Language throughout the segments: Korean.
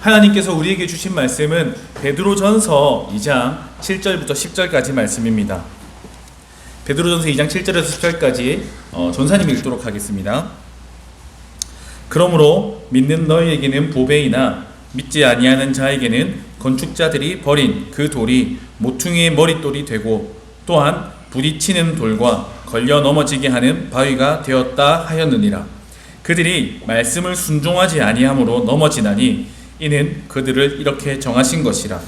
하나님께서 우리에게 주신 말씀은 베드로전서 2장 7절부터 10절까지 말씀입니다. 베드로전서 2장 7절에서 10절까지 전사님이 읽도록 하겠습니다. 그러므로 믿는 너희에게는 보배이나 믿지 아니하는 자에게는 건축자들이 버린 그 돌이 모퉁이의 머릿돌이 되고 또한 부딪히는 돌과 걸려 넘어지게 하는 바위가 되었다 하였느니라. 그들이 말씀을 순종하지 아니함으로 넘어지나니 이는 그들을 이렇게 정하신 것이라.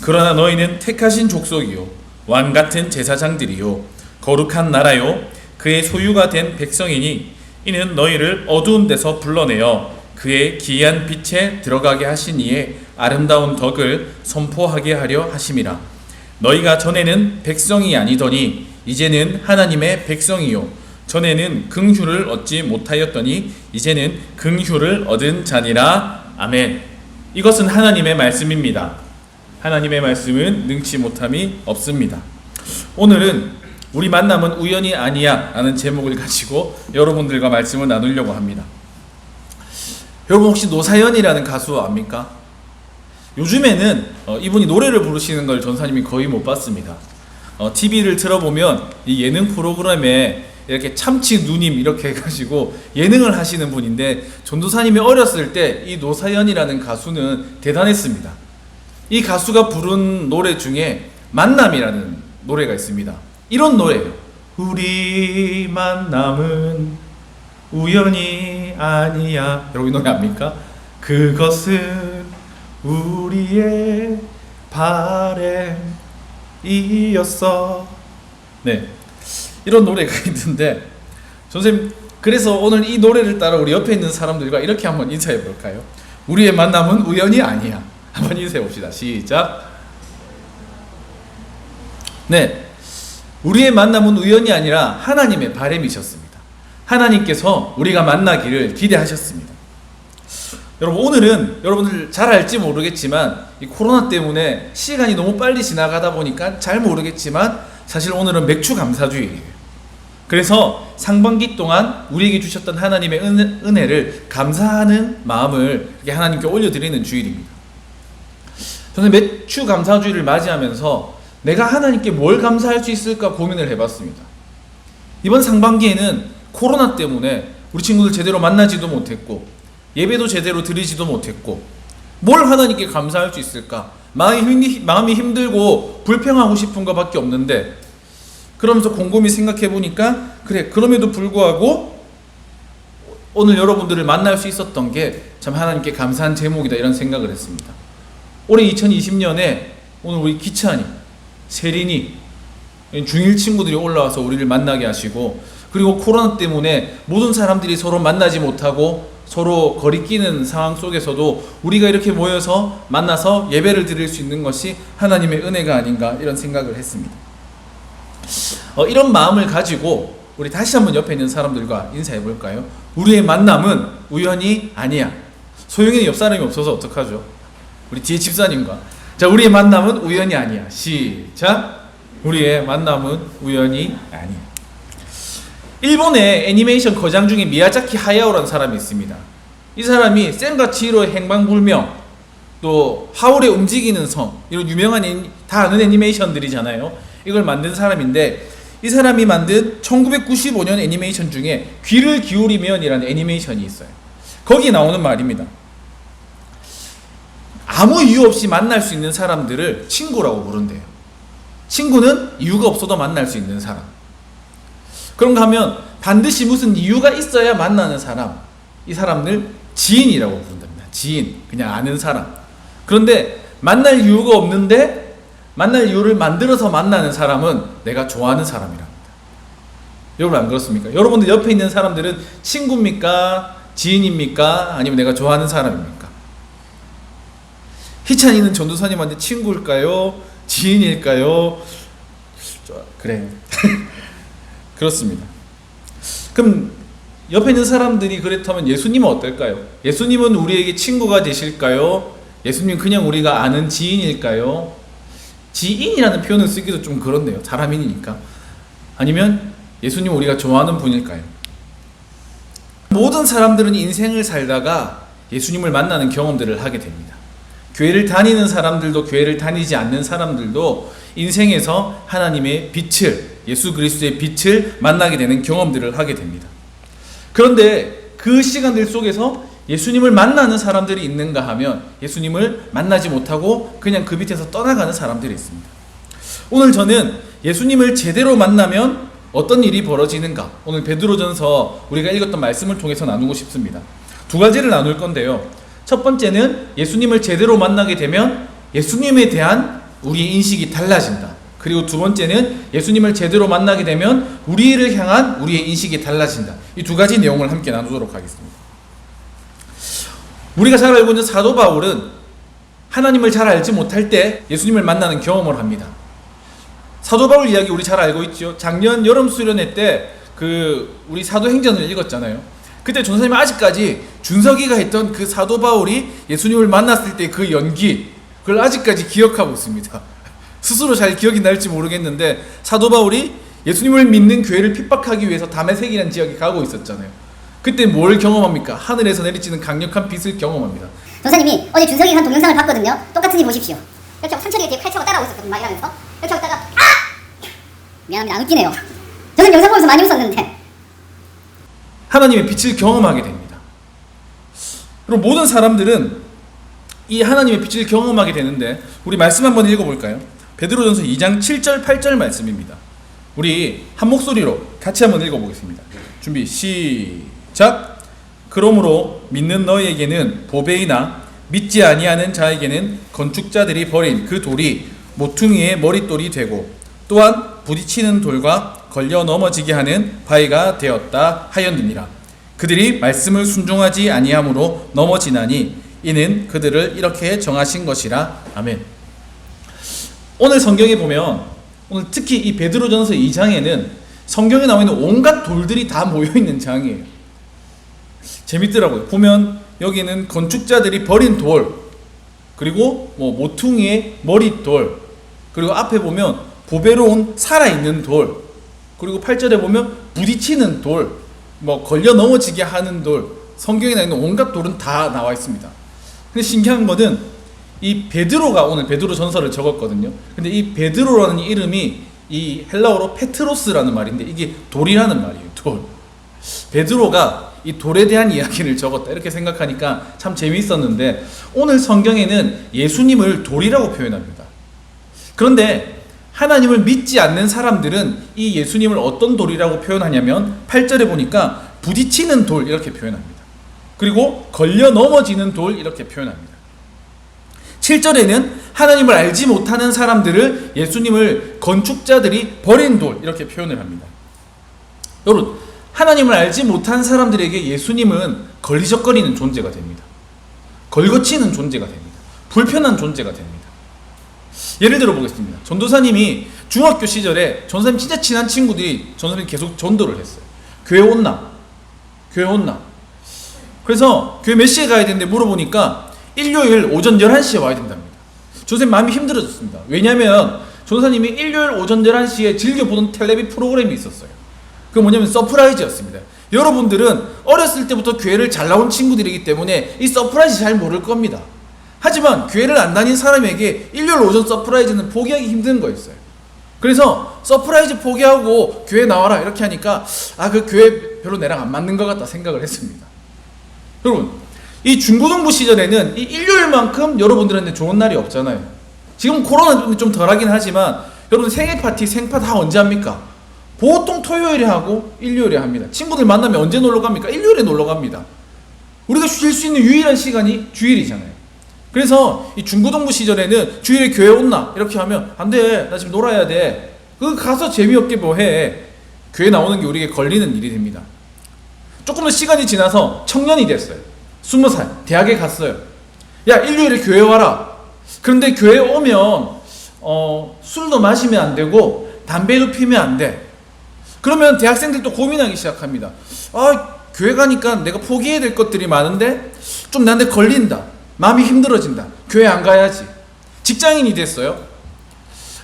그러나 너희는 택하신 족속이요 왕같은 제사장들이요 거룩한 나라요 그의 소유가 된 백성이니 이는 너희를 어두운 데서 불러내어 그의 기이한 빛에 들어가게 하신 이의 아름다운 덕을 선포하게 하려 하심이라. 너희가 전에는 백성이 아니더니 이제는 하나님의 백성이요 전에는 긍휼을 얻지 못하였더니 이제는 긍휼을 얻은 자니라. 아멘. 이것은 하나님의 말씀입니다. 하나님의 말씀은 능치 못함이 없습니다. 오늘은 우리 만남은 우연이 아니야 라는 제목을 가지고 여러분들과 말씀을 나누려고 합니다. 여러분 혹시 노사연이라는 가수 압니까? 요즘에는 이분이 노래를 부르시는 걸 전사님이 거의 못 봤습니다. TV를 틀어보면 이 예능 프로그램에 이렇게 참치 누님 이렇게 해가지고 예능을 하시는 분인데, 전도사님이 어렸을 때 이 노사연이라는 가수는 대단했습니다. 이 가수가 부른 노래 중에 만남이라는 노래가 있습니다. 이런 노래예요. 우리 만남은 우연이 아니야. 여러분 이 노래 압니까? 그것은 우리의 바램이었어. 네, 이런 노래가 있는데, 선생님 그래서 오늘 이 노래를 따라 우리 옆에 있는 사람들과 이렇게 한번 인사해 볼까요? 우리의 만남은 우연이 아니야. 한번 인사해 봅시다. 시작. 네, 우리의 만남은 우연이 아니라 하나님의 바람이셨습니다. 하나님께서 우리가 만나기를 기대하셨습니다. 여러분 오늘은 여러분들 잘 알지 모르겠지만 이 코로나 때문에 시간이 너무 빨리 지나가다 보니까 잘 모르겠지만 사실 오늘은 맥주 감사주일이에요. 그래서 상반기 동안 우리에게 주셨던 하나님의 은혜를 감사하는 마음을 하나님께 올려드리는 주일입니다. 저는 맥주 감사주일을 맞이하면서 내가 하나님께 뭘 감사할 수 있을까 고민을 해봤습니다. 이번 상반기에는 코로나 때문에 우리 친구들 제대로 만나지도 못했고 예배도 제대로 드리지도 못했고 뭘 하나님께 감사할 수 있을까? 마음이 힘들고 불평하고 싶은 것밖에 없는데, 그러면서 곰곰이 생각해 보니까 그래, 그럼에도 불구하고 오늘 여러분들을 만날 수 있었던 게 참 하나님께 감사한 제목이다, 이런 생각을 했습니다. 올해 2020년에 오늘 우리 기찬이, 세린이, 중1 친구들이 올라와서 우리를 만나게 하시고, 그리고 코로나 때문에 모든 사람들이 서로 만나지 못하고 서로 거리 끼는 상황 속에서도 우리가 이렇게 모여서 만나서 예배를 드릴 수 있는 것이 하나님의 은혜가 아닌가, 이런 생각을 했습니다. 이런 마음을 가지고 우리 다시 한번 옆에 있는 사람들과 인사해 볼까요? 우리의 만남은 우연이 아니야. 소영이는 옆 사람이 없어서 어떡하죠? 우리 뒤에 집사님과, 자, 우리의 만남은 우연이 아니야. 시작. 우리의 만남은 우연이 아니야. 일본의 애니메이션 거장 중에 미야자키 하야오라는 사람이 있습니다. 이 사람이 센과 치히로의 행방불명, 또 하울의 움직이는 성, 이런 유명한 다 아는 애니메이션들이잖아요. 이걸 만든 사람인데, 이 사람이 만든 1995년 애니메이션 중에 귀를 기울이면이라는 애니메이션이 있어요. 거기 나오는 말입니다. 아무 이유 없이 만날 수 있는 사람들을 친구라고 부른대요. 친구는 이유가 없어도 만날 수 있는 사람. 그런가 하면 반드시 무슨 이유가 있어야 만나는 사람, 이 사람을 지인이라고 부른답니다. 지인, 그냥 아는 사람. 그런데 만날 이유가 없는데 만날 이유를 만들어서 만나는 사람은 내가 좋아하는 사람이랍니다. 여러분 안 그렇습니까? 여러분들 옆에 있는 사람들은 친구입니까? 지인입니까? 아니면 내가 좋아하는 사람입니까? 희찬이는 전도사님한테 친구일까요? 지인일까요? 그래. 그렇습니다. 그럼 옆에 있는 사람들이 그렇다면 예수님은 어떨까요? 예수님은 우리에게 친구가 되실까요? 예수님 그냥 우리가 아는 지인일까요? 지인이라는 표현을 쓰기도 좀 그렇네요. 사람이니까. 아니면 예수님 우리가 좋아하는 분일까요? 모든 사람들은 인생을 살다가 예수님을 만나는 경험들을 하게 됩니다. 교회를 다니는 사람들도 교회를 다니지 않는 사람들도 인생에서 하나님의 빛을, 예수 그리스도의 빛을 만나게 되는 경험들을 하게 됩니다. 그런데 그 시간들 속에서 예수님을 만나는 사람들이 있는가 하면 예수님을 만나지 못하고 그냥 그 밑에서 떠나가는 사람들이 있습니다. 오늘 저는 예수님을 제대로 만나면 어떤 일이 벌어지는가, 오늘 베드로전서 우리가 읽었던 말씀을 통해서 나누고 싶습니다. 두 가지를 나눌 건데요. 첫 번째는 예수님을 제대로 만나게 되면 예수님에 대한 우리의 인식이 달라진다. 그리고 두 번째는 예수님을 제대로 만나게 되면 우리를 향한 우리의 인식이 달라진다. 이 두 가지 내용을 함께 나누도록 하겠습니다. 우리가 잘 알고 있는 사도 바울은 하나님을 잘 알지 못할 때 예수님을 만나는 경험을 합니다. 사도 바울 이야기 우리 잘 알고 있죠. 작년 여름 수련회 때 우리 사도행전을 읽었잖아요. 그때 전사님이 아직까지 준석이가 했던 그 사도 바울이 예수님을 만났을 때 그 연기, 그걸 아직까지 기억하고 있습니다. 스스로 잘 기억이 날지 모르겠는데 사도 바울이 예수님을 믿는 교회를 핍박하기 위해서 다메섹이라는 지역에 가고 있었잖아요. 그때 뭘 경험합니까? 하늘에서 내리치는 강력한 빛을 경험합니다. 전사님이 어제 준석이가 한 동영상을 봤거든요. 똑같은 일 보십시오. 이렇게 하고 상처리가 뒤에 칼차고 따라오고 있었거든요. 막 이러면서 이렇게 하다가 미안합니다. 안 웃기네요. 저는 영상 보면서 많이 웃었는데 하나님의 빛을 경험하게 됩니다. 그럼 모든 사람들은 이 하나님의 빛을 경험하게 되는데 우리 말씀 한번 읽어볼까요? 베드로전서 2장 7절 8절 말씀입니다. 우리 한 목소리로 같이 한번 읽어보겠습니다. 준비 시작. 그러므로 믿는 너희에게는 보배이나 믿지 아니하는 자에게는 건축자들이 버린 그 돌이 모퉁이의 머릿돌이 되고 또한 부딪히는 돌과 걸려 넘어지게 하는 바위가 되었다 하였느니라. 그들이 말씀을 순종하지 아니함으로 넘어지나니 이는 그들을 이렇게 정하신 것이라. 아멘. 오늘 성경에 보면 오늘 특히 이 베드로전서 2장에는 성경에 나와 있는 온갖 돌들이 다 모여있는 장이에요. 재밌더라고요. 보면 여기는 건축자들이 버린 돌, 그리고 모퉁이의 머릿돌, 그리고 앞에 보면 보배로운 살아있는 돌, 그리고 8절에 보면 부딪히는 돌, 걸려 넘어지게 하는 돌, 성경에 나와 있는 온갖 돌은 다 나와 있습니다. 근데 신기한 거는 이 베드로가 오늘 베드로 전서를 적었거든요. 근데 이 베드로라는 이름이 이 헬라어로 페트로스라는 말인데 이게 돌이라는 말이에요. 돌. 베드로가 이 돌에 대한 이야기를 적었다 이렇게 생각하니까 참 재미있었는데 오늘 성경에는 예수님을 돌이라고 표현합니다. 그런데 하나님을 믿지 않는 사람들은 이 예수님을 어떤 돌이라고 표현하냐면 8절에 보니까 부딪히는 돌 이렇게 표현합니다. 그리고 걸려 넘어지는 돌 이렇게 표현합니다. 7절에는 하나님을 알지 못하는 사람들을 예수님을 건축자들이 버린 돌 이렇게 표현을 합니다. 여러분, 하나님을 알지 못한 사람들에게 예수님은 걸리적거리는 존재가 됩니다. 걸거치는 존재가 됩니다. 불편한 존재가 됩니다. 예를 들어 보겠습니다. 전도사님이 중학교 시절에 전도사님 진짜 친한 친구들이 전도사님 계속 전도를 했어요. 교회 온나? 교회 온나? 그래서 교회 몇 시에 가야 되는데 물어보니까 일요일 오전 11시에 와야 된답니다. 전도사님 마음이 힘들어졌습니다. 왜냐하면 전도사님이 일요일 오전 11시에 즐겨보던 텔레비 프로그램이 있었어요. 그게 뭐냐면 서프라이즈였습니다. 여러분들은 어렸을 때부터 교회를 잘 나온 친구들이기 때문에 이 서프라이즈 잘 모를 겁니다. 하지만 교회를 안 다닌 사람에게 일요일 오전 서프라이즈는 포기하기 힘든 거였어요. 그래서 서프라이즈 포기하고 교회 나와라 이렇게 하니까 그 교회 별로 내랑 안 맞는 것 같다 생각을 했습니다. 여러분, 이 중고등부 시절에는 이 일요일만큼 여러분들한테 좋은 날이 없잖아요. 지금 코로나는 좀 덜하긴 하지만 여러분 생일 파티, 생파 다 언제 합니까? 보통 토요일에 하고 일요일에 합니다. 친구들 만나면 언제 놀러 갑니까? 일요일에 놀러 갑니다. 우리가 쉴 수 있는 유일한 시간이 주일이잖아요. 그래서 이 중고등부 시절에는 주일에 교회 온나? 이렇게 하면 안 돼. 나 지금 놀아야 돼. 가서 재미없게 뭐 해. 교회 나오는 게 우리에게 걸리는 일이 됩니다. 조금 더 시간이 지나서 청년이 됐어요. 20살 대학에 갔어요. 야, 일요일에 교회 와라. 그런데 교회 오면 술도 마시면 안 되고 담배도 피면 안 돼. 그러면 대학생들도 고민하기 시작합니다. 교회 가니까 내가 포기해야 될 것들이 많은데 좀 나한테 걸린다. 마음이 힘들어진다. 교회 안 가야지. 직장인이 됐어요.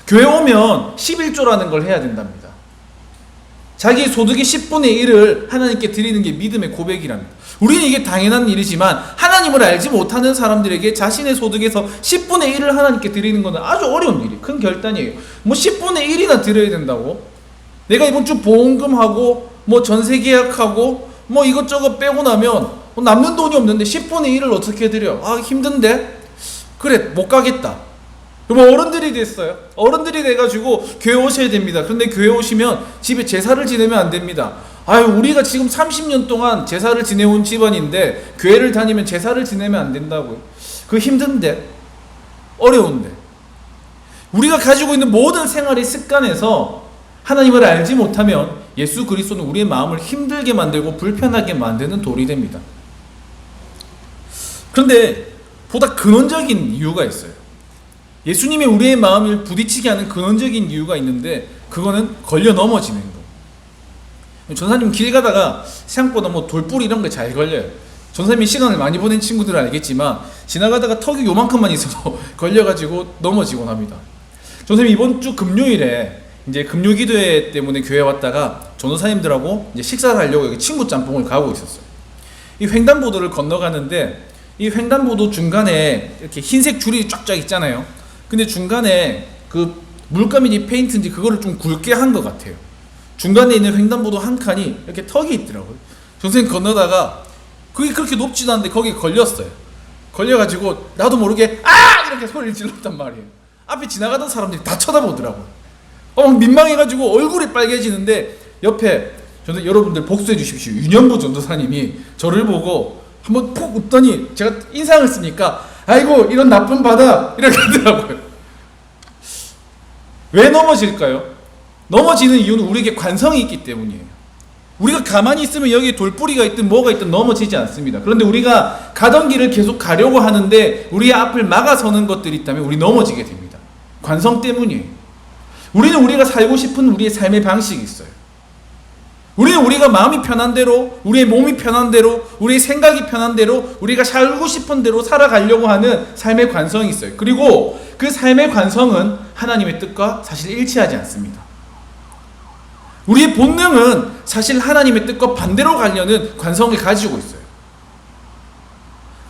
교회 오면 11조라는 걸 해야 된답니다. 자기 소득의 10분의 1을 하나님께 드리는 게 믿음의 고백이랍니다. 우리는 이게 당연한 일이지만 하나님을 알지 못하는 사람들에게 자신의 소득에서 10분의 1을 하나님께 드리는 것은 아주 어려운 일이에요. 큰 결단이에요. 뭐 10분의 1이나 드려야 된다고? 내가 이번 주 보험금하고 뭐 전세 계약하고 뭐 이것저것 빼고 나면 남는 돈이 없는데 10분의 1을 어떻게 드려? 아, 힘든데? 그래, 못 가겠다. 뭐 어른들이 됐어요. 어른들이 돼가지고 교회 오셔야 됩니다. 그런데 교회 오시면 집에 제사를 지내면 안 됩니다. 아유, 우리가 지금 30년 동안 제사를 지내온 집안인데 교회를 다니면 제사를 지내면 안 된다고요. 그거 힘든데, 어려운데. 우리가 가지고 있는 모든 생활의 습관에서 하나님을 알지 못하면 예수 그리스도는 우리의 마음을 힘들게 만들고 불편하게 만드는 돌이 됩니다. 그런데 보다 근원적인 이유가 있어요. 예수님이 우리의 마음을 부딪히게 하는 근원적인 이유가 있는데 그거는 걸려 넘어지는 거. 전사님 길 가다가 생각보다 뭐 돌뿌리 이런 게 잘 걸려요. 전사님이 시간을 많이 보낸 친구들은 알겠지만 지나가다가 턱이 요만큼만 있어도 걸려가지고 넘어지곤 합니다. 전사님 이번 주 금요일에 이제 금요기도회 때문에 교회 왔다가 전도사님들하고 이제 식사를 하려고 여기 친구 짬뽕을 가고 있었어요. 이 횡단보도를 건너가는데 이 횡단보도 중간에 이렇게 흰색 줄이 쫙쫙 있잖아요. 근데 중간에 그 물감인지 페인트인지 그거를 좀 굵게 한 것 같아요. 중간에 있는 횡단보도 한 칸이 이렇게 턱이 있더라고요. 선생님 건너다가 그게 그렇게 높지도 않은데 거기에 걸렸어요. 걸려가지고 나도 모르게 아! 이렇게 소리를 질렀단 말이에요. 앞에 지나가던 사람들이 다 쳐다보더라고요. 민망해가지고 얼굴이 빨개지는데 옆에 여러분들 복수해 주십시오. 윤현부 전도사님이 저를 보고 한번 푹 웃더니 제가 인상을 쓰니까 아이고 이런 나쁜 바다 이렇게 하더라고요. 왜 넘어질까요? 넘어지는 이유는 우리에게 관성이 있기 때문이에요. 우리가 가만히 있으면 여기에 돌뿌리가 있든 뭐가 있든 넘어지지 않습니다. 그런데 우리가 가던 길을 계속 가려고 하는데 우리의 앞을 막아서는 것들이 있다면 우리 넘어지게 됩니다. 관성 때문이에요. 우리는 우리가 살고 싶은 우리의 삶의 방식이 있어요. 우리는 우리가 마음이 편한 대로, 우리의 몸이 편한 대로, 우리의 생각이 편한 대로, 우리가 살고 싶은 대로 살아가려고 하는 삶의 관성이 있어요. 그리고 그 삶의 관성은 하나님의 뜻과 사실 일치하지 않습니다. 우리의 본능은 사실 하나님의 뜻과 반대로 가려는 관성을 가지고 있어요.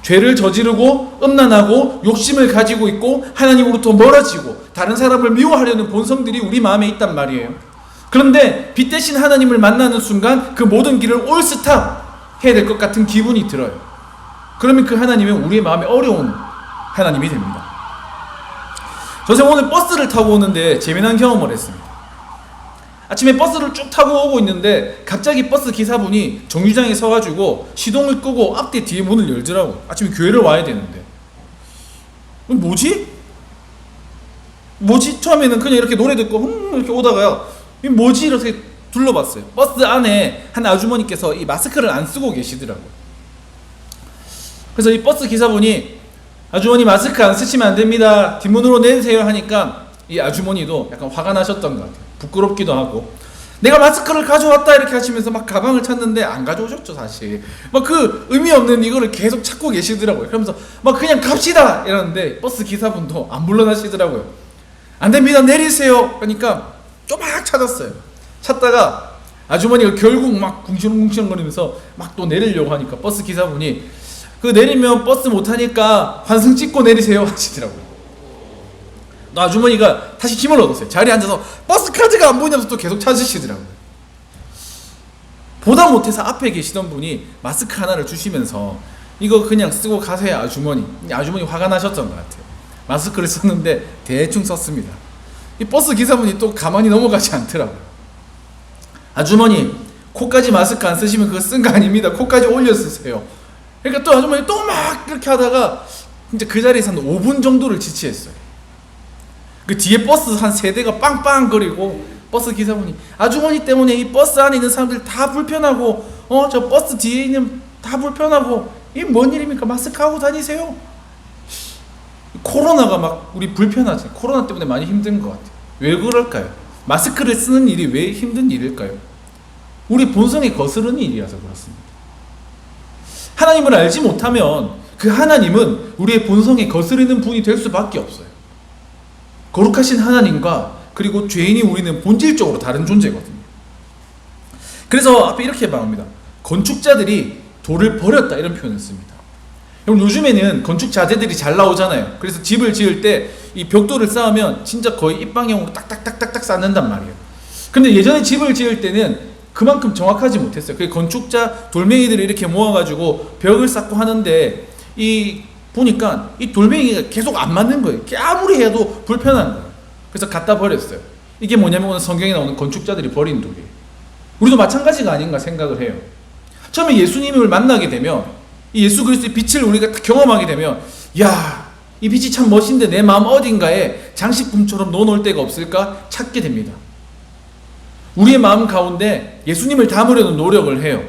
죄를 저지르고 음란하고 욕심을 가지고 있고 하나님으로부터 멀어지고 다른 사람을 미워하려는 본성들이 우리 마음에 있단 말이에요. 그런데 빛 대신 하나님을 만나는 순간 그 모든 길을 올스탑 해야 될 것 같은 기분이 들어요. 그러면 그 하나님은 우리의 마음에 어려운 하나님이 됩니다. 저 오늘 버스를 타고 오는데 재미난 경험을 했습니다. 아침에 버스를 쭉 타고 오고 있는데 갑자기 버스 기사분이 정류장에 서가지고 시동을 끄고 앞뒤 뒤에 문을 열더라고요. 아침에 교회를 와야 되는데 뭐지? 처음에는 그냥 이렇게 노래 듣고 이렇게 오다가요 뭐지? 이렇게 둘러봤어요. 버스 안에 한 아주머니께서 이 마스크를 안 쓰고 계시더라고요. 그래서 이 버스 기사분이 아주머니 마스크 안 쓰시면 안 됩니다. 뒷문으로 내리세요 하니까 이 아주머니도 약간 화가 나셨던 것 같아요. 부끄럽기도 하고 내가 마스크를 가져왔다 이렇게 하시면서 막 가방을 찾는데 안 가져오셨죠 사실. 막 그 의미 없는 이거를 계속 찾고 계시더라고요. 그러면서 막 그냥 갑시다 이러는데 버스 기사분도 안 물러나시더라고요. 안 됩니다 내리세요 그러니까 쪼막 찾았어요. 찾다가 아주머니가 결국 막 궁시렁궁시렁거리면서 막 또 내리려고 하니까 버스 기사분이 그 내리면 버스 못 타니까 환승 찍고 내리세요 하시더라고요. 아주머니가 다시 힘을 얻었어요. 자리에 앉아서 버스 카드가 안 보이냐면서 또 계속 찾으시더라고요. 보다 못해서 앞에 계시던 분이 마스크 하나를 주시면서 이거 그냥 쓰고 가세요 아주머니. 아주머니 화가 나셨던 것 같아요. 마스크를 썼는데 대충 썼습니다. 이 버스 기사분이 또 가만히 넘어가지 않더라고요. 아주머니 코까지 마스크 안 쓰시면 그거 쓴 거 아닙니다. 코까지 올려 쓰세요. 그러니까 또 아주머니 또 막 이렇게 하다가 진짜 그 자리에서 한 5분 정도를 지치했어요. 그 뒤에 버스 한 3대가 빵빵거리고 버스 기사분이 아주머니 때문에 이 버스 안에 있는 사람들 다 불편하고 저 버스 뒤에 있는 다 불편하고 이 뭔 일입니까? 마스크 하고 다니세요. 코로나가 막 우리 불편하지. 코로나 때문에 많이 힘든 것 같아요. 왜 그럴까요? 마스크를 쓰는 일이 왜 힘든 일일까요? 우리 본성에 거스르는 일이라서 그렇습니다. 하나님을 알지 못하면 그 하나님은 우리의 본성에 거스르는 분이 될 수밖에 없어요. 거룩하신 하나님과 그리고 죄인이 우리는 본질적으로 다른 존재거든요. 그래서 앞에 이렇게 말합니다. 건축자들이 돌을 버렸다 이런 표현을 씁니다. 여러분 요즘에는 건축 자재들이 잘 나오잖아요. 그래서 집을 지을 때 이 벽돌을 쌓으면 진짜 거의 입방향으로 딱딱딱딱딱 쌓는단 말이에요. 근데 예전에 집을 지을 때는 그만큼 정확하지 못했어요. 그 건축자 돌멩이들을 이렇게 모아가지고 벽을 쌓고 하는데 이 보니까 이 돌멩이가 계속 안 맞는 거예요. 아무리 해도 불편한 거예요. 그래서 갖다 버렸어요. 이게 뭐냐면 오늘 성경에 나오는 건축자들이 버린 돌이에요. 우리도 마찬가지가 아닌가 생각을 해요. 처음에 예수님을 만나게 되면 이 예수 그리스도의 빛을 우리가 경험하게 되면 야, 이 빛이 참 멋진데 내 마음 어딘가에 장식품처럼 넣어놓을 데가 없을까 찾게 됩니다. 우리의 마음 가운데 예수님을 담으려는 노력을 해요.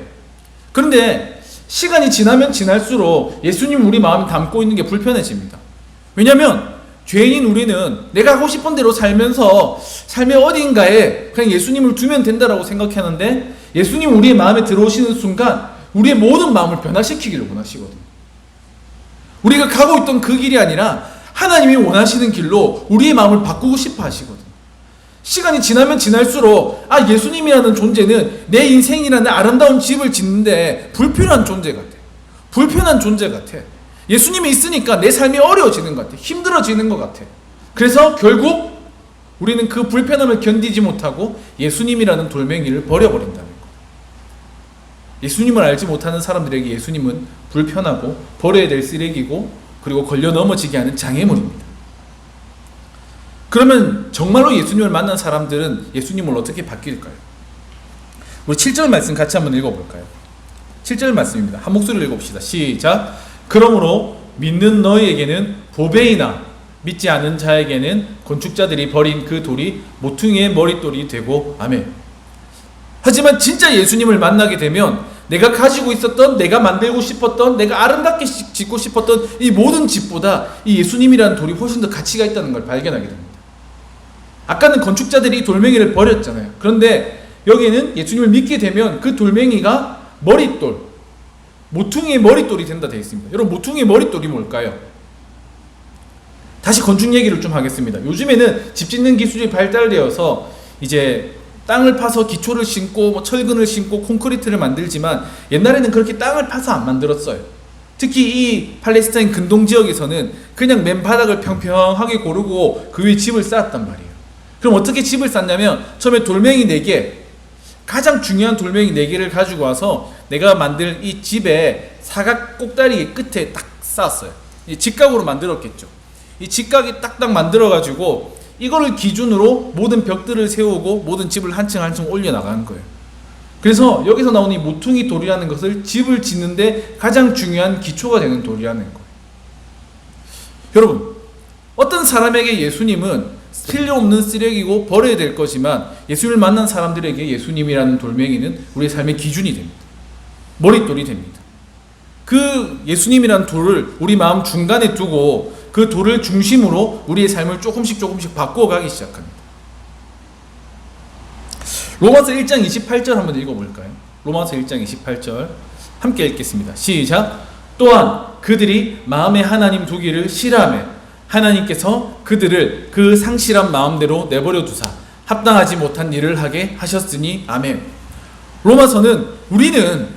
그런데 시간이 지나면 지날수록 예수님 우리 마음에 담고 있는 게 불편해집니다. 왜냐하면 죄인인 우리는 내가 하고 싶은 대로 살면서 삶의 어딘가에 그냥 예수님을 두면 된다라고 생각하는데 예수님 우리의 마음에 들어오시는 순간 우리의 모든 마음을 변화시키기를 원하시거든요. 우리가 가고 있던 그 길이 아니라 하나님이 원하시는 길로 우리의 마음을 바꾸고 싶어 하시거든요. 시간이 지나면 지날수록 예수님이라는 존재는 내 인생이라는 아름다운 집을 짓는데 불필요한 존재 같아. 불편한 존재 같아. 예수님이 있으니까 내 삶이 어려워지는 것 같아. 힘들어지는 것 같아. 그래서 결국 우리는 그 불편함을 견디지 못하고 예수님이라는 돌멩이를 버려버린다는 거예요. 예수님을 알지 못하는 사람들에게 예수님은 불편하고 버려야 될 쓰레기고 그리고 걸려 넘어지게 하는 장애물입니다. 그러면 정말로 예수님을 만난 사람들은 예수님을 어떻게 바뀔까요? 우리 7절 말씀 같이 한번 읽어볼까요? 7절 말씀입니다. 한 목소리로 읽어봅시다. 시작. 그러므로 믿는 너희에게는 보배이나 믿지 않은 자에게는 건축자들이 버린 그 돌이 모퉁이의 머릿돌이 되고 아멘. 하지만 진짜 예수님을 만나게 되면 내가 가지고 있었던, 내가 만들고 싶었던, 내가 아름답게 짓고 싶었던 이 모든 집보다 이 예수님이라는 돌이 훨씬 더 가치가 있다는 걸 발견하게 됩니다. 아까는 건축자들이 돌멩이를 버렸잖아요. 그런데 여기에는 예수님을 믿게 되면 그 돌멩이가 머릿돌, 모퉁이의 머릿돌이 된다 되어 있습니다. 여러분 모퉁이의 머릿돌이 뭘까요? 다시 건축 얘기를 좀 하겠습니다. 요즘에는 집 짓는 기술이 발달되어서 이제 땅을 파서 기초를 심고 철근을 심고 콘크리트를 만들지만 옛날에는 그렇게 땅을 파서 안 만들었어요. 특히 이 팔레스타인 근동 지역에서는 그냥 맨바닥을 평평하게 고르고 그 위에 집을 쌓았단 말이에요. 그럼 어떻게 집을 쌓냐면 처음에 돌멩이 4개, 가장 중요한 돌멩이 4개를 가지고 와서 내가 만들 이 집의 사각 꼭다리 끝에 딱 쌓았어요. 이 직각으로 만들었겠죠. 이 직각이 딱딱 만들어가지고 이거를 기준으로 모든 벽들을 세우고 모든 집을 한 층 한 층 올려나가는 거예요. 그래서 여기서 나오는 이 모퉁이 돌이라는 것을 집을 짓는데 가장 중요한 기초가 되는 돌이라는 거예요. 여러분, 어떤 사람에게 예수님은 필요 없는 쓰레기고 버려야 될 거지만 예수님을 만난 사람들에게 예수님이라는 돌멩이는 우리의 삶의 기준이 됩니다. 머릿돌이 됩니다. 그 예수님이라는 돌을 우리 마음 중간에 두고 그 돌을 중심으로 우리의 삶을 조금씩 바꿔가기 시작합니다. 로마서 1장 28절 한번 읽어볼까요? 로마서 1장 28절 함께 읽겠습니다. 시작. 또한 그들이 마음에 하나님 두기를 싫어하며 하나님께서 그들을 그 상실한 마음대로 내버려 두사 합당하지 못한 일을 하게 하셨으니 아멘. 로마서는 우리는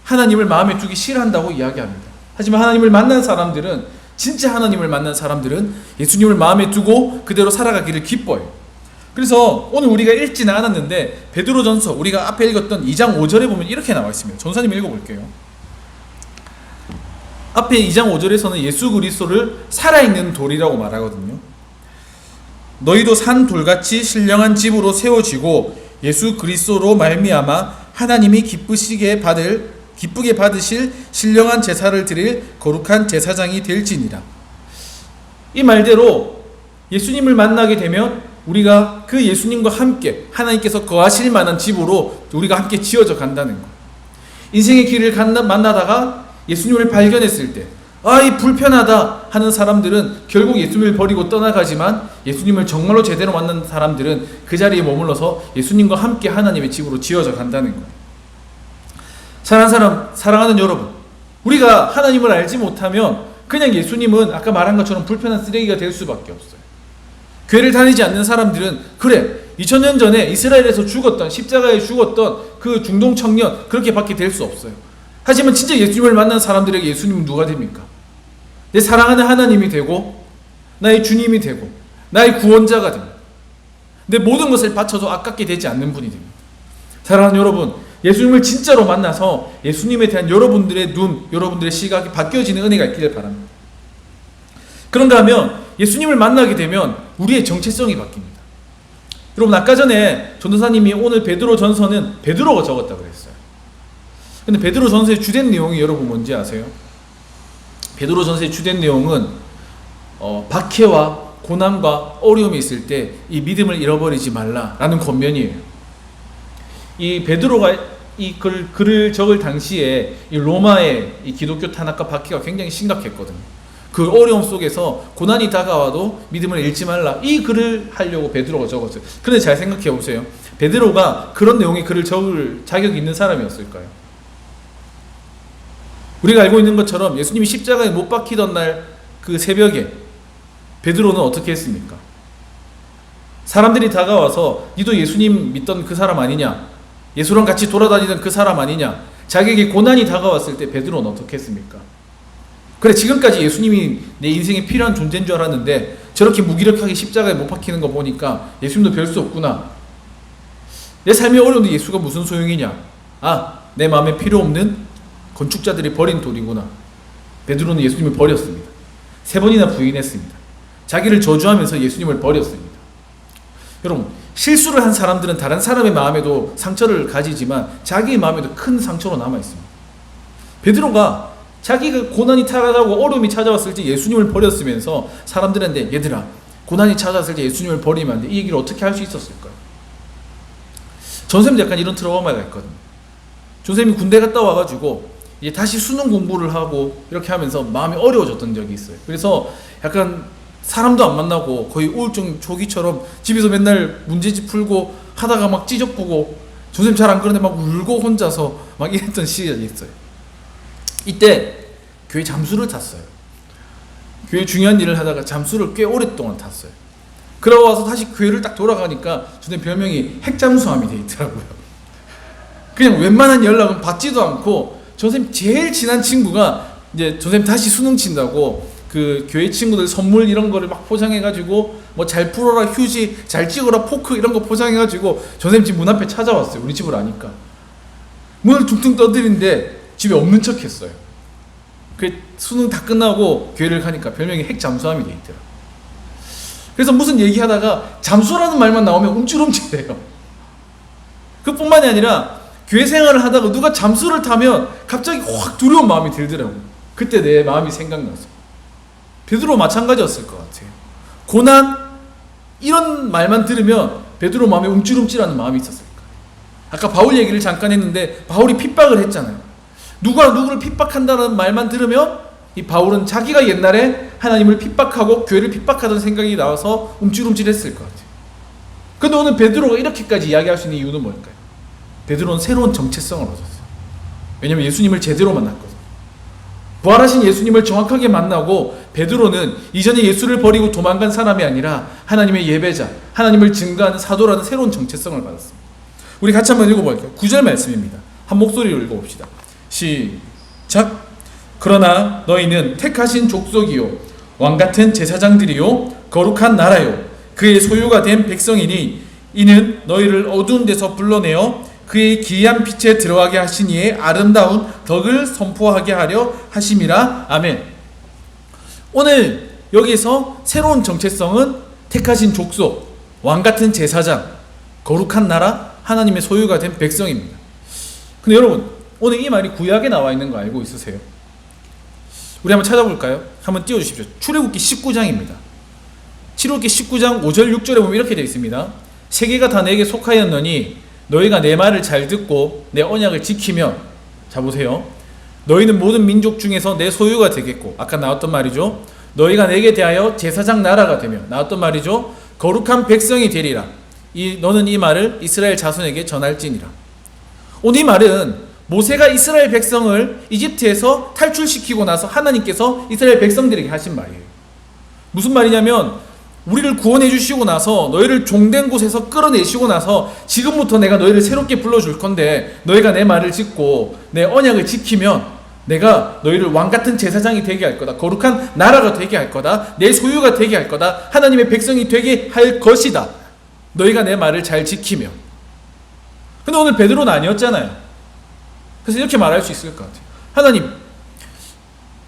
하나님을 마음에 두기 싫어한다고 이야기합니다. 하지만 하나님을 만난 사람들은 진짜 하나님을 만난 사람들은 예수님을 마음에 두고 그대로 살아가기를 기뻐해요. 그래서 오늘 우리가 읽지는 않았는데 베드로전서 우리가 앞에 읽었던 2장 5절에 보면 이렇게 나와 있습니다. 전사님 읽어볼게요. 앞에 2장 5절에서는 예수 그리스도를 살아있는 돌이라고 말하거든요. 너희도 산 돌같이 신령한 집으로 세워지고 예수 그리스도로 말미암아 하나님이 기쁘게 받으실 신령한 제사를 드릴 거룩한 제사장이 될지니라. 이 말대로 예수님을 만나게 되면 우리가 그 예수님과 함께 하나님께서 거하실 만한 집으로 우리가 함께 지어져 간다는 거예요. 인생의 길을 만나다가 예수님을 발견했을 때 이 불편하다 하는 사람들은 결국 예수님을 버리고 떠나가지만 예수님을 정말로 제대로 만난 사람들은 그 자리에 머물러서 예수님과 함께 하나님의 집으로 지어져 간다는 거예요. 사랑하는 여러분, 우리가 하나님을 알지 못하면 그냥 예수님은 아까 말한 것처럼 불편한 쓰레기가 될 수밖에 없어요. 교회를 다니지 않는 사람들은 그래, 2000년 전에 이스라엘에서 죽었던, 십자가에 죽었던 그 중동 청년, 그렇게밖에 될 수 없어요. 하지만 진짜 예수님을 만난 사람들에게 예수님은 누가 됩니까? 내 사랑하는 하나님이 되고, 나의 주님이 되고, 나의 구원자가 됩니다. 내 모든 것을 바쳐도 아깝게 되지 않는 분이 됩니다. 사랑하는 여러분, 예수님을 진짜로 만나서 예수님에 대한 여러분들의 눈, 여러분들의 시각이 바뀌어지는 은혜가 있기를 바랍니다. 그런가 하면 예수님을 만나게 되면 우리의 정체성이 바뀝니다. 여러분, 아까 전에 전도사님이 오늘 베드로 전서는 베드로가 적었다 그랬어요. 근데 베드로 전서의 주된 내용이 여러분 뭔지 아세요? 베드로 전서의 주된 내용은 박해와 고난과 어려움이 있을 때 이 믿음을 잃어버리지 말라라는 권면이에요. 이 베드로가 이 글을 적을 당시에 이 로마의 이 기독교 탄압과 박해가 굉장히 심각했거든요. 그 어려움 속에서 고난이 다가와도 믿음을 잃지 말라, 이 글을 하려고 베드로가 적었어요. 그런데 잘 생각해 보세요. 베드로가 그런 내용의 글을 적을 자격이 있는 사람이었을까요? 우리가 알고 있는 것처럼 예수님이 십자가에 못 박히던 날 그 새벽에 베드로는 어떻게 했습니까? 사람들이 다가와서 니도 예수님 믿던 그 사람 아니냐, 예수랑 같이 돌아다니던 그 사람 아니냐, 자기에게 고난이 다가왔을 때 베드로는 어떻게 했습니까? 그래, 지금까지 예수님이 내 인생에 필요한 존재인 줄 알았는데 저렇게 무기력하게 십자가에 못 박히는 거 보니까 예수님도 별 수 없구나. 내 삶이 어려운데 예수가 무슨 소용이냐. 내 마음에 필요 없는 건축자들이 버린 돌이구나. 베드로는 예수님을 버렸습니다. 3번이나 부인했습니다. 자기를 저주하면서 예수님을 버렸습니다. 여러분, 실수를 한 사람들은 다른 사람의 마음에도 상처를 가지지만 자기의 마음에도 큰 상처로 남아있습니다. 베드로가 자기가 고난이 타가고 어려움이 찾아왔을 때 예수님을 버렸으면서 사람들한테, 얘들아, 고난이 찾아왔을 때 예수님을 버리면 안 돼, 이 얘기를 어떻게 할 수 있었을까요? 전쌤도 약간 이런 트라우마가 있거든요. 전쌤이 군대 갔다 와가지고 이제 다시 수능 공부를 하고 이렇게 하면서 마음이 어려워졌던 적이 있어요. 그래서 약간 사람도 안 만나고 거의 우울증 초기처럼 집에서 맨날 문제집 풀고 하다가 막 찌적보고, 전쌤 잘 안 그러는데 막 울고 혼자서 막 이랬던 시기가 있어요. 이때 교회 잠수를 탔어요. 교회 중요한 일을 하다가 잠수를 꽤 오랫동안 탔어요. 그러고 와서 다시 교회를 딱 돌아가니까 저는 별명이 핵잠수함이 돼 있더라고요. 그냥 웬만한 연락은 받지도 않고, 전선생님 제일 친한 친구가 이제 전선생님 다시 수능 친다고 그 교회 친구들 선물 이런 거를 막 포장해가지고 뭐 잘 풀어라 휴지, 잘 찍어라 포크 이런 거 포장해가지고 전선생님 집 문 앞에 찾아왔어요. 우리 집을 아니까. 문을 퉁퉁 떠드는데 집에 없는 척 했어요. 그 수능 다 끝나고 교회를 가니까 별명이 핵잠수함이 돼 있더라. 그래서 무슨 얘기하다가 잠수라는 말만 나오면 움찔움찔해요. 그뿐만이 아니라 교회 생활을 하다가 누가 잠수를 타면 갑자기 확 두려운 마음이 들더라고요. 그때 내 마음이 생각났어요. 베드로 마찬가지였을 것 같아요. 고난 이런 말만 들으면 베드로 마음에 움찔움찔하는 마음이 있었을 거예요. 아까 바울 얘기를 잠깐 했는데 바울이 핍박을 했잖아요. 누가 누구를 핍박한다는 말만 들으면 이 바울은 자기가 옛날에 하나님을 핍박하고 교회를 핍박하던 생각이 나와서 움찔움찔했을 것 같아요. 그런데 오늘 베드로가 이렇게까지 이야기할 수 있는 이유는 뭘까요? 베드로는 새로운 정체성을 얻었어요. 왜냐하면 예수님을 제대로 만났거든요. 부활하신 예수님을 정확하게 만나고 베드로는 이전에 예수를 버리고 도망간 사람이 아니라 하나님의 예배자, 하나님을 증거하는 사도라는 새로운 정체성을 받았습니다. 우리 같이 한번 읽어볼게요. 9절 말씀입니다. 한 목소리로 읽어봅시다. 시작. 그러나 너희는 택하신 족속이요 왕같은 제사장들이요 거룩한 나라요 그의 소유가 된 백성이니 이는 너희를 어두운 데서 불러내어 그의 기이한 빛에 들어가게 하신 이의 아름다운 덕을 선포하게 하려 하심이라. 아멘. 오늘 여기서 새로운 정체성은 택하신 족속, 왕같은 제사장, 거룩한 나라, 하나님의 소유가 된 백성입니다. 근데 여러분, 오늘 이 말이 구약에 나와 있는 거 알고 있으세요? 우리 한번 찾아볼까요? 한번 띄워주십시오. 출애굽기 19장입니다. 출애굽기 19장 5절 6절에 보면 이렇게 되어 있습니다. 세계가 다 내게 속하였노니 너희가 내 말을 잘 듣고 내 언약을 지키면, 자 보세요, 너희는 모든 민족 중에서 내 소유가 되겠고, 아까 나왔던 말이죠. 너희가 내게 대하여 제사장 나라가 되며, 나왔던 말이죠. 거룩한 백성이 되리라. 너는 이 말을 이스라엘 자손에게 전할지니라. 오늘 이 말은 모세가 이스라엘 백성을 이집트에서 탈출시키고 나서 하나님께서 이스라엘 백성들에게 하신 말이에요. 무슨 말이냐면 우리를 구원해 주시고 나서 너희를 종된 곳에서 끌어내시고 나서 지금부터 내가 너희를 새롭게 불러줄 건데 너희가 내 말을 짓고 내 언약을 지키면 내가 너희를 왕같은 제사장이 되게 할 거다. 거룩한 나라가 되게 할 거다. 내 소유가 되게 할 거다. 하나님의 백성이 되게 할 것이다. 너희가 내 말을 잘 지키면. 근데 오늘 베드로는 아니었잖아요. 그래서 이렇게 말할 수 있을 것 같아요. 하나님,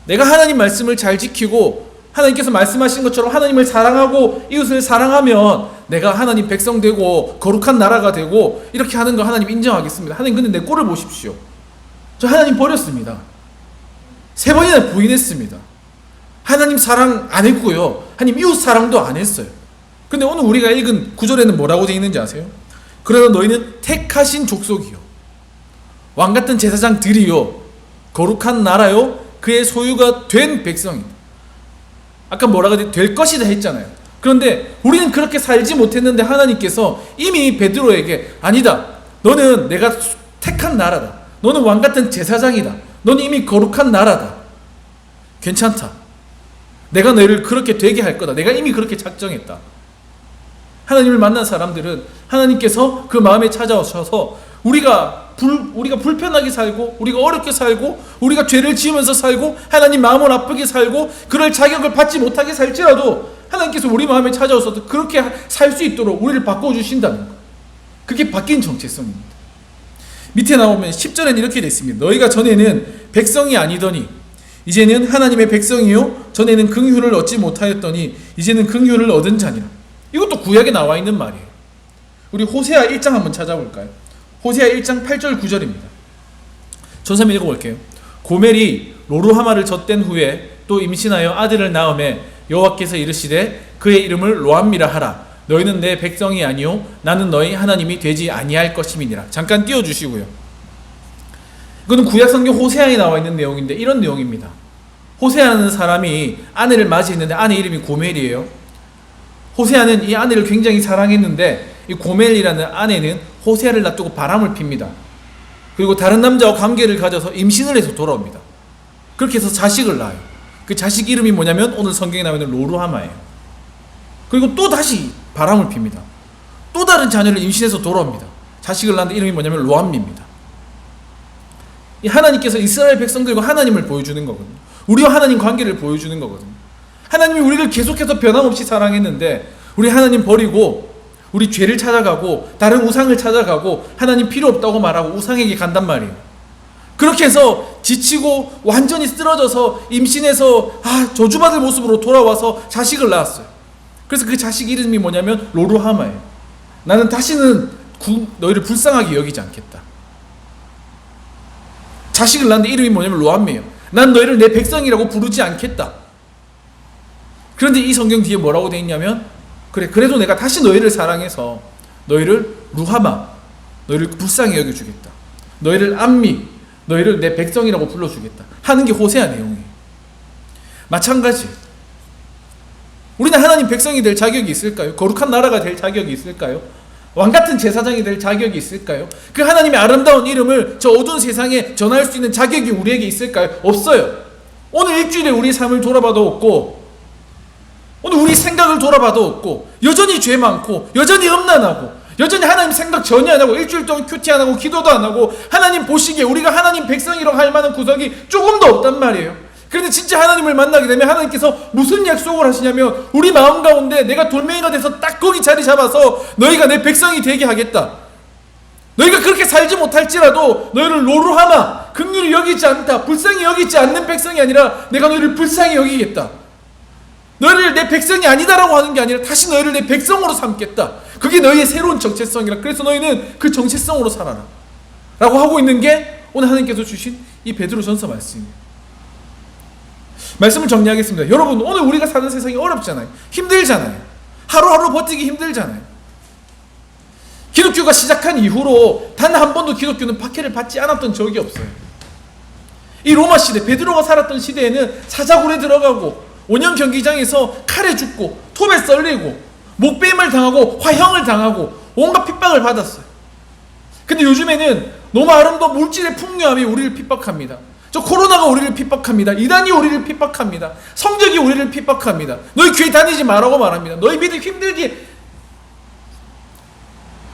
내가 하나님 말씀을 잘 지키고 하나님께서 말씀하신 것처럼 하나님을 사랑하고 이웃을 사랑하면 내가 하나님 백성 되고 거룩한 나라가 되고 이렇게 하는 거 하나님 인정하겠습니다. 하나님 근데 내 꼴을 보십시오. 저 하나님 버렸습니다. 3번이나 부인했습니다. 하나님 사랑 안 했고요. 하나님 이웃 사랑도 안 했어요. 근데 오늘 우리가 읽은 구절에는 뭐라고 되어 있는지 아세요? 그러나 너희는 택하신 족속이요 왕같은 제사장들이요 거룩한 나라요 그의 소유가 된 백성이다. 아까 뭐라고 될 것이다 했잖아요. 그런데 우리는 그렇게 살지 못했는데 하나님께서 이미 베드로에게 아니다. 너는 내가 택한 나라다. 너는 왕같은 제사장이다. 너는 이미 거룩한 나라다. 괜찮다. 내가 너희를 그렇게 되게 할 거다. 내가 이미 그렇게 작정했다. 하나님을 만난 사람들은 하나님께서 그 마음에 찾아오셔서 우리가 불편하게 살고 우리가 어렵게 살고 우리가 죄를 지으면서 살고 하나님 마음을 아프게 살고 그럴 자격을 받지 못하게 살지라도 하나님께서 우리 마음에 찾아오셔서 그렇게 살 수 있도록 우리를 바꿔주신다는 것. 그게 바뀐 정체성입니다. 밑에 나오면 10절에는 이렇게 되어 있습니다. 너희가 전에는 백성이 아니더니 이제는 하나님의 백성이요 전에는 긍휼을 얻지 못하였더니 이제는 긍휼을 얻은 자니라. 이것도 구약에 나와 있는 말이에요. 우리 호세아 1장 한번 찾아볼까요? 호세아 1장 8절 9절입니다. 전사 한번 읽어볼게요. 고멜이 로루하마를 젖댄 후에 또 임신하여 아들을 낳음에 여호와께서 이르시되 그의 이름을 로암미라 하라. 너희는 내 백성이 아니요 나는 너희 하나님이 되지 아니할 것임이니라. 잠깐 띄워주시고요. 이거는 구약 성경 호세아에 나와 있는 내용인데 이런 내용입니다. 호세아라는 사람이 아내를 맞이했는데 아내 이름이 고멜이에요. 호세아는 이 아내를 굉장히 사랑했는데 이 고멜이라는 아내는 호세아를 놔두고 바람을 핍니다. 그리고 다른 남자와 관계를 가져서 임신을 해서 돌아옵니다. 그렇게 해서 자식을 낳아요. 그 자식 이름이 뭐냐면 오늘 성경에 나오는 로루하마예요. 그리고 또 다시 바람을 핍니다. 또 다른 자녀를 임신해서 돌아옵니다. 자식을 낳는데 이름이 뭐냐면 로암미입니다. 이 하나님께서 이스라엘 백성들과 하나님을 보여주는 거거든요. 우리와 하나님 관계를 보여주는 거거든요. 하나님이 우리를 계속해서 변함없이 사랑했는데 우리 하나님 버리고 우리 죄를 찾아가고 다른 우상을 찾아가고 하나님 필요 없다고 말하고 우상에게 간단 말이에요. 그렇게 해서 지치고 완전히 쓰러져서 임신해서 저주받을 모습으로 돌아와서 자식을 낳았어요. 그래서 그 자식 이름이 뭐냐면 로루하마예요. 나는 다시는 너희를 불쌍하게 여기지 않겠다. 자식을 낳는데 이름이 뭐냐면 로암미예요. 난 너희를 내 백성이라고 부르지 않겠다. 그런데 이 성경 뒤에 뭐라고 되어 있냐면 그래도 내가 다시 너희를 사랑해서 너희를 루하마, 너희를 불쌍히 여겨주겠다. 너희를 암미, 너희를 내 백성이라고 불러주겠다 하는 게 호세아 내용이에요. 마찬가지 우리는 하나님 백성이 될 자격이 있을까요? 거룩한 나라가 될 자격이 있을까요? 왕같은 제사장이 될 자격이 있을까요? 그 하나님의 아름다운 이름을 저 어두운 세상에 전할 수 있는 자격이 우리에게 있을까요? 없어요. 오늘 일주일에 우리 삶을 돌아봐도 없고 오늘 우리 생각을 돌아봐도 없고 여전히 죄 많고 여전히 음란하고 여전히 하나님 생각 전혀 안 하고 일주일 동안 큐티 안 하고 기도도 안 하고 하나님 보시기에 우리가 하나님 백성이라고 할 만한 구석이 조금도 없단 말이에요. 그런데 진짜 하나님을 만나게 되면 하나님께서 무슨 약속을 하시냐면 우리 마음 가운데 내가 돌멩이가 돼서 딱 거기 자리 잡아서 너희가 내 백성이 되게 하겠다. 너희가 그렇게 살지 못할지라도 너희를 로루하마 긍휼히 여기지 않다 불쌍히 여기지 않는 백성이 아니라 내가 너희를 불쌍히 여기겠다. 너희를 내 백성이 아니다라고 하는 게 아니라 다시 너희를 내 백성으로 삼겠다. 그게 너희의 새로운 정체성이라. 그래서 너희는 그 정체성으로 살아라 라고 하고 있는 게 오늘 하나님께서 주신 이 베드로전서 말씀입니다. 말씀을 정리하겠습니다. 여러분 오늘 우리가 사는 세상이 어렵잖아요. 힘들잖아요. 하루하루 버티기 힘들잖아요. 기독교가 시작한 이후로 단 한 번도 기독교는 박해를 받지 않았던 적이 없어요. 이 로마 시대 베드로가 살았던 시대에는 사자굴에 들어가고 온영 경기장에서 칼에 죽고 톱에 썰리고 목베임을 당하고 화형을 당하고 온갖 핍박을 받았어요. 근데 요즘에는 너무 아름다운 물질의 풍요함이 우리를 핍박합니다. 저 코로나가 우리를 핍박합니다. 이단이 우리를 핍박합니다. 성적이 우리를 핍박합니다. 너희 교회 다니지 말라고 말합니다. 너희 믿음 힘들게.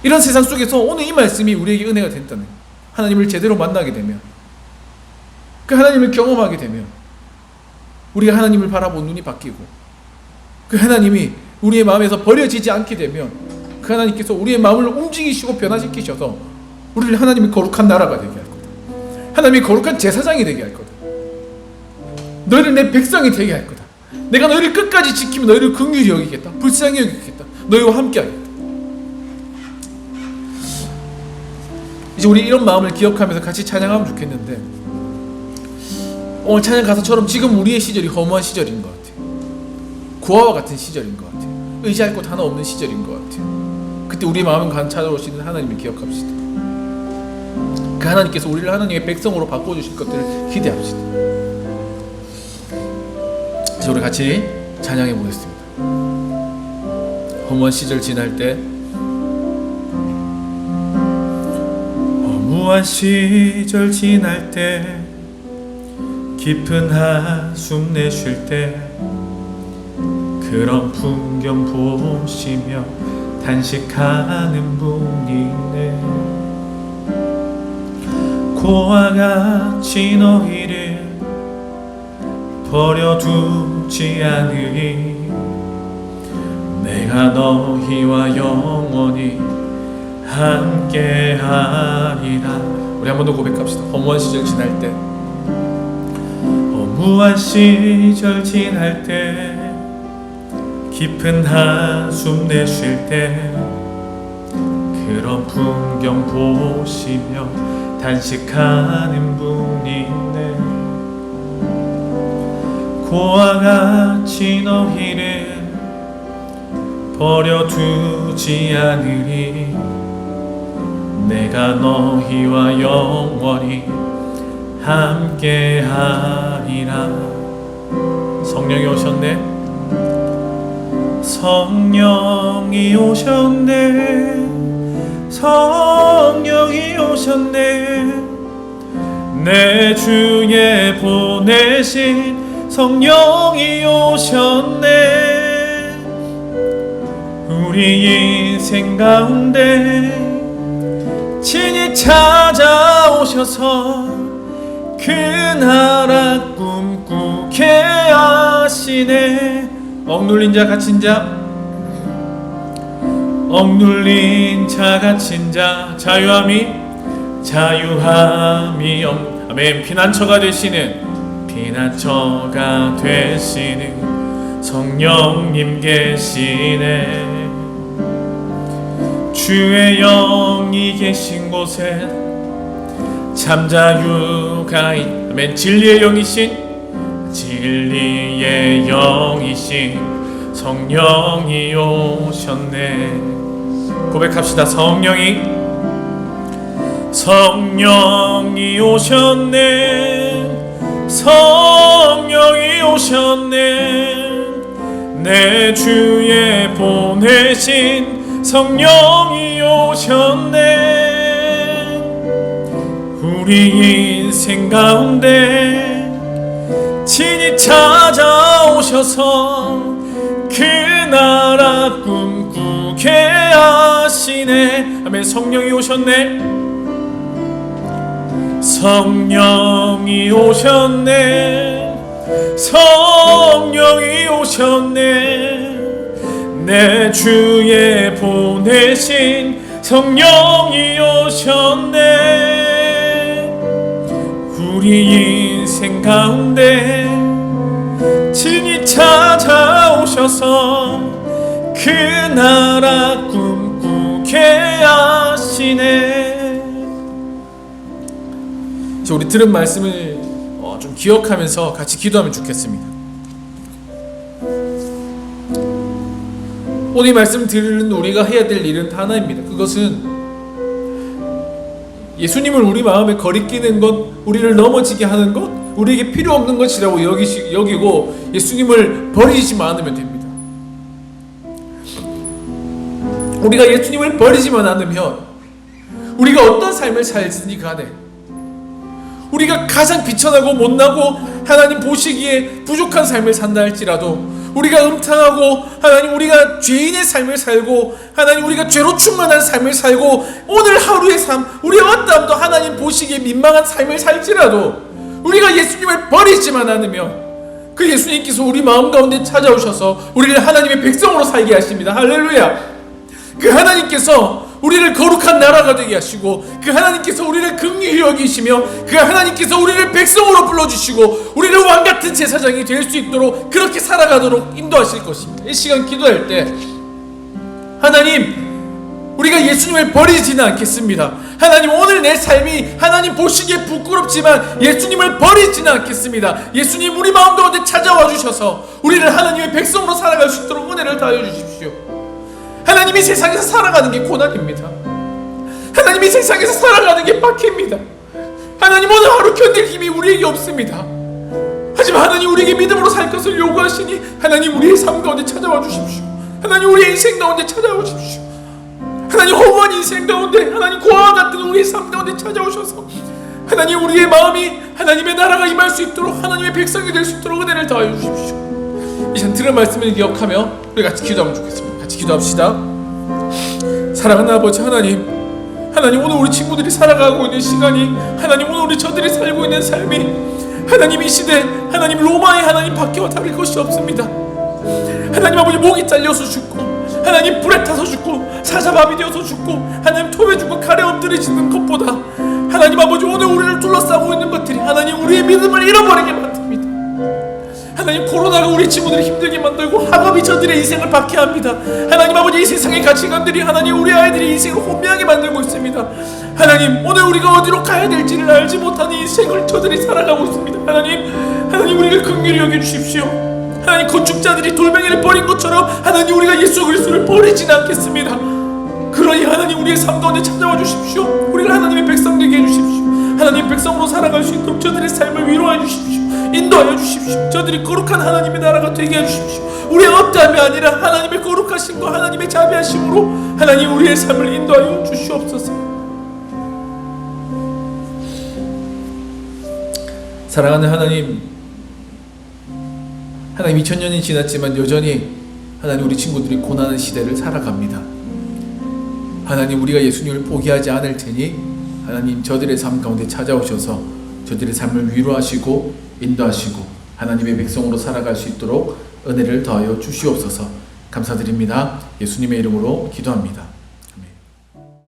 이런 세상 속에서 오늘 이 말씀이 우리에게 은혜가 된다는, 하나님을 제대로 만나게 되면, 그 하나님을 경험하게 되면 우리가 하나님을 바라보는 눈이 바뀌고, 그 하나님이 우리의 마음에서 버려지지 않게 되면 그 하나님께서 우리의 마음을 움직이시고 변화시키셔서 우리를 하나님의 거룩한 나라가 되게 할 거다. 하나님의 거룩한 제사장이 되게 할 거다. 너희를 내 백성이 되게 할 거다. 내가 너희를 끝까지 지키며 너희를 긍휼히 여기겠다. 불쌍히 여기겠다. 너희와 함께 하겠다. 이제 우리 이런 마음을 기억하면서 같이 찬양하면 좋겠는데, 오늘 찬양 가사처럼 지금 우리의 시절이 허무한 시절인 것 같아요. 고아와 같은 시절인 것 같아요. 의지할 곳 하나 없는 시절인 것 같아요. 그때 우리의 마음을 찾아오시는 하나님을 기억합시다. 그 하나님께서 우리를 하나님의 백성으로 바꿔주실 것들을 기대합시다. 그래서 우리 같이 찬양해 보겠습니다. 허무한 시절 지날 때, 허무한 시절 지날 때, 깊은 한숨 내쉴 때, 그런 풍경 보시며 단식하는 분이 있네. 고와 같이 너희를 버려두지 않으리. 내가 너희와 영원히 함께하리라. 우리 한 번 더 고백합시다. 허무한 시절 지날 때, 허무한 시절 지날 때, 깊은 한숨 내쉴 때, 그런 풍경 보시며 단식하는 분이 있네. 고와 같이 너희를 버려두지 않으리. 내가 너희와 영원히 함께하리라. 성령이 오셨네. 성령이 오셨네. 성령이 오셨네. 내 주에 보내신 성령이 오셨네. 우리 인생 가운데 친히 찾아오셔서 그 나라 꿈꾸게 하시네. 억눌린 자 갇힌 자, 억눌린 자 갇힌 자, 자유함이 아멘. 피난처가 되시는 성령님 계시네. 주의 영이 계신 곳에 잠자유가 아멘. 진리의 영이신 성령이 오셨네. 고백합시다. 성령이 오셨네. 성령이 오셨네. 내 주에 보내신 성령이 오셨네. 우리 인생 가운데 친히 찾아오셔서 그 나라 꿈꾸게 하시네. 아멘. 성령이 오셨네. 성령이 오셨네. 성령이 오셨네. 내 주에 보내신 성령이 오셨네. 우리 인생 가운데 친히 찾아오셔서 그 나라 꿈꾸게 하시네. 우리 들은 말씀을 좀 기억하면서 같이 기도하면 좋겠습니다. 오늘 이 말씀 들은 우리가 해야 될 일은 하나입니다. 그것은 예수님을 우리 마음에 거리끼는 것, 우리를 넘어지게 하는 것, 우리에게 필요 없는 것이라고 여기고 예수님을 버리지만 않으면 됩니다. 우리가 예수님을 버리지만 않으면 우리가 어떤 삶을 살든지 간에, 우리가 가장 비천하고 못나고 하나님 보시기에 부족한 삶을 산다 할지라도, 우리가 음탕하고 하나님 우리가 죄인의 삶을 살고 하나님 우리가 죄로 충만한 삶을 살고 오늘 하루의 삶, 우리의 어떠함도 하나님 보시기에 민망한 삶을 살지라도 우리가 예수님을 버리지만 않으면 그 예수님께서 우리 마음 가운데 찾아오셔서 우리를 하나님의 백성으로 살게 하십니다. 할렐루야. 그 하나님께서 우리를 거룩한 나라가 되게 하시고, 그 하나님께서 우리를 긍휼히 여기시며, 그 하나님께서 우리를 백성으로 불러주시고 우리를 왕같은 제사장이 될 수 있도록 그렇게 살아가도록 인도하실 것입니다. 이 시간 기도할 때 하나님, 우리가 예수님을 버리지는 않겠습니다. 하나님, 오늘 내 삶이 하나님 보시기에 부끄럽지만 예수님을 버리지는 않겠습니다. 예수님, 우리 마음 가운데 찾아와 주셔서 우리를 하나님의 백성으로 살아갈 수 있도록 은혜를 다하여 주십시오. 하나님이 세상에서 살아가는 게 고난입니다. 하나님이 세상에서 살아가는 게 빡힙니다. 하나님, 오늘 하루 견딜 힘이 우리에게 없습니다. 하지만 하나님, 우리에게 믿음으로 살 것을 요구하시니 하나님, 우리의 삶 가운데 찾아와 주십시오. 하나님, 우리의 인생 가운데 찾아와 주십시오. 하나님, 허무한 인생 가운데 하나님 고아와 같은 우리의 삶 가운데 찾아오셔서 하나님, 우리의 마음이 하나님의 나라가 임할 수 있도록 하나님의 백성이 될 수 있도록 은혜를 다하여 주십시오. 이 시간 들은 말씀을 기억하며 우리 같이 기도하면 좋겠습니다. 같이 기도합시다. 사랑하는 아버지 하나님, 하나님, 오늘 우리 친구들이 살아가고 있는 시간이, 하나님 오늘 우리 저들이 살고 있는 삶이 하나님 이 시대 하나님 로마의 하나님 밖에와 다를 것이 없습니다. 하나님 아버지, 목이 잘려서 죽고 하나님 불에 타서 죽고 사자밥이 되어서 죽고 하나님 토에 죽고 칼에 엎드려지는 것보다 하나님 아버지, 오늘 우리를 둘러싸고 있는 것들이 하나님 우리의 믿음을 잃어버리게 만듭니다. 하나님, 코로나가 우리 친구들을 힘들게 만들고 학업이 저들의 인생을 박해합니다. 하나님 아버지, 이 세상의 가치관들이 하나님 우리 아이들의 인생을 혼미하게 만들고 있습니다. 하나님, 오늘 우리가 어디로 가야 될지를 알지 못하는 인생을 저들이 살아가고 있습니다. 하나님 우리를 긍휼히 여겨주십시오. 하나님, 건축자들이 돌멩이를 버린 것처럼 하나님 우리가 예수 그리스도를 버리지는 않겠습니다. 그러니 하나님, 우리의 삶 가운데 찾아와 주십시오. 우리를 하나님의 백성 되게 해주십시오. 하나님 백성으로 살아갈 수 있도록 저들의 삶을 위로해 주십시오. 인도하여 주십시오. 저들이 거룩한 하나님의 나라가 되게 해주십시오. 우리의 어떠함이 아니라 하나님의 거룩하심과 하나님의 자비하심으로 하나님 우리의 삶을 인도하여 주시옵소서. 사랑하는 하나님, 하나님 2000년이 지났지만 여전히 하나님 우리 친구들이 고난의 시대를 살아갑니다. 하나님, 우리가 예수님을 포기하지 않을 테니 하나님 저들의 삶 가운데 찾아오셔서 저들의 삶을 위로하시고 인도하시고 하나님의 백성으로 살아갈 수 있도록 은혜를 더하여 주시옵소서. 감사드립니다. 예수님의 이름으로 기도합니다.